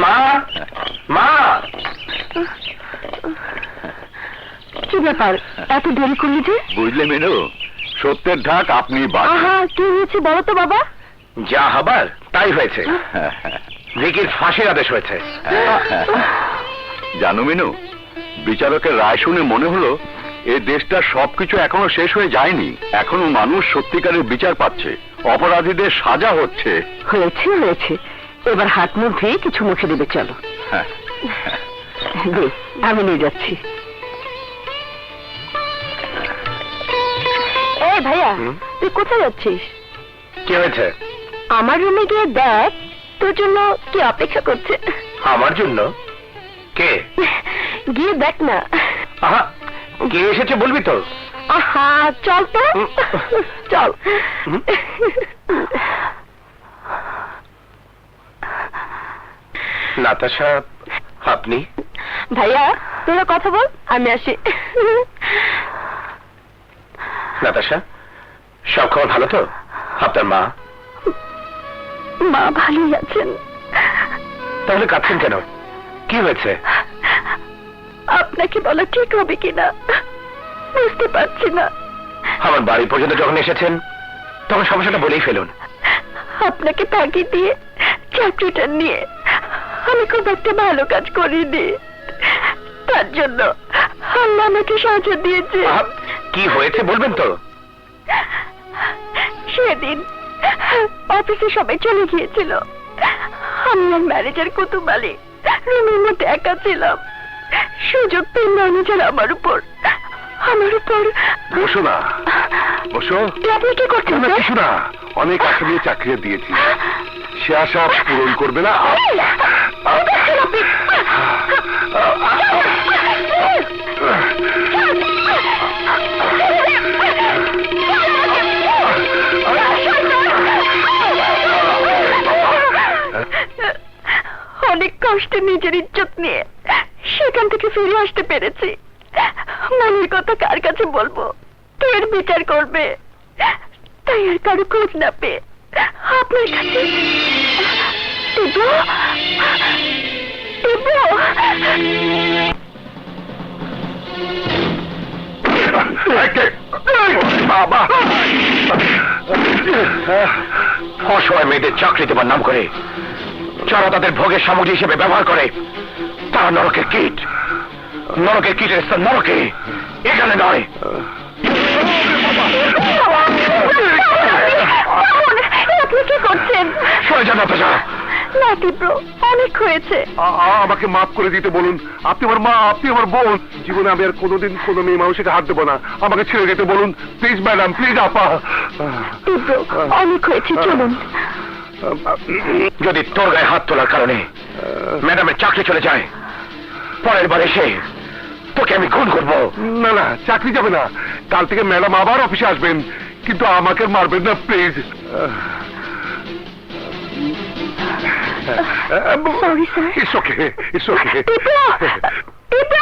মা, মা। কি ব্যাপার, এত দেরি করলি যে? বুঝলে মেনু, সত্যের ঢাক আপনি কি হয়েছে বলো তো বাবা? যা হবার তাই হয়েছে। ভিকির ফাঁসির আদেশ হয়েছে। জানো মেনু, বিচারকের রায় শুনে মনে হলো এই দেশটা সবকিছু এখনো শেষ হয়ে যায়নি। এখনো মানুষ সত্যিকারের বিচার পাচ্ছে, অপরাধীদের সাজা হচ্ছে। হয়েছে হয়েছে, এবার হাত মুখ ধুয়ে কিছু মুখে দেবে, চলো। দে, আমি নিয়ে যাচ্ছি। এই ভাইয়া, তুই কোথায় যাচ্ছিস? কি হয়েছে? আমার রুমে গিয়ে দেখ তোর জন্য কি অপেক্ষা করছে। আমার জন্য? কে? গিয়ে দেখ না। আহা, কে এসেছে বলবি তো? আহা, চল তো, চল। নাতাশা, আপনি? ভাইয়া, তোরা কথা বল, আমি আসি। নাতাশা, সব খবর ভালো তো? আপনার মা? মা ভালোই আছেন। তাহলে কাঁদছেন কেন? কি হয়েছে? আপনাকে বলা ঠিক হবে কিনা বুঝতে পারছি না। আমার বাড়ি পর্যন্ত যখন এসেছেন তখন সমস্যাটা বলেই ফেলুন। আপনাকে তাগিদ দিয়ে চাকরিটা নিয়ে আমি খুব একটা ভালো কাজ করিনি, তার জন্য আল্লাহ আমাকে সাহায্য দিয়েছে। কি হয়েছে বলবেন তো? সেদিন অফিসে সবাই চলে গিয়েছিল, আমি আর ম্যানেজার কুতুব আলী রুমের মধ্যে একা ছিলাম। সুযোগ পেয়ে ম্যানেজার আমার উপর বসো না, বসো। আপনি কি করছেন? কিছু না, অনেক আসামি চাকরি দিয়েছি, সে আশা পূরণ করবে না। অনেক কষ্টে নিজের ইজ্জত নিয়ে সেখান থেকে ফিরে আসতে পেরেছি। মনের কথা কার কাছে বলবো, কে এর বিচার করবে? তাই আর কারো খোঁজ না পেয়ে আপনার কাছে। বাবা, অসহায় মেয়েদের চাকরি দেবার নাম করে যারা তাদের ভোগের সামগ্রী হিসেবে ব্যবহার করে তারা নরকের কীট। নরকের কীটের স্থান নরকে, এখানে নয়। আপনি কি করছেন? সরে যান নাতাশা। না তীব্র, অনেক হয়েছে। আমাকে মাফ করে দিতে বলুন। আপনি আমার মা, আপনি আমার বোন। জীবনে আমি আর কোনোদিন কোনো মেয়ে মানুষকে হাত দেবো না। আমাকে ছেড়ে যেতে বলুন প্লিজ ম্যাডাম, প্লিজ আপা। তীব্র, অনেক হয়েছে, চলুন। যদি তোর গায়ে হাত তোলার কারণে ম্যাডামের চাকরি চলে যায়, পরের বার এসে তোকে আমি খুন করবো। না না, চাকরি যাবে না। কাল থেকে ম্যাডাম আবার অফিসে আসবেন, কিন্তু আমাকে মারবেন না please. Sorry sir. It's okay, it's okay. তীব্র, তীব্র।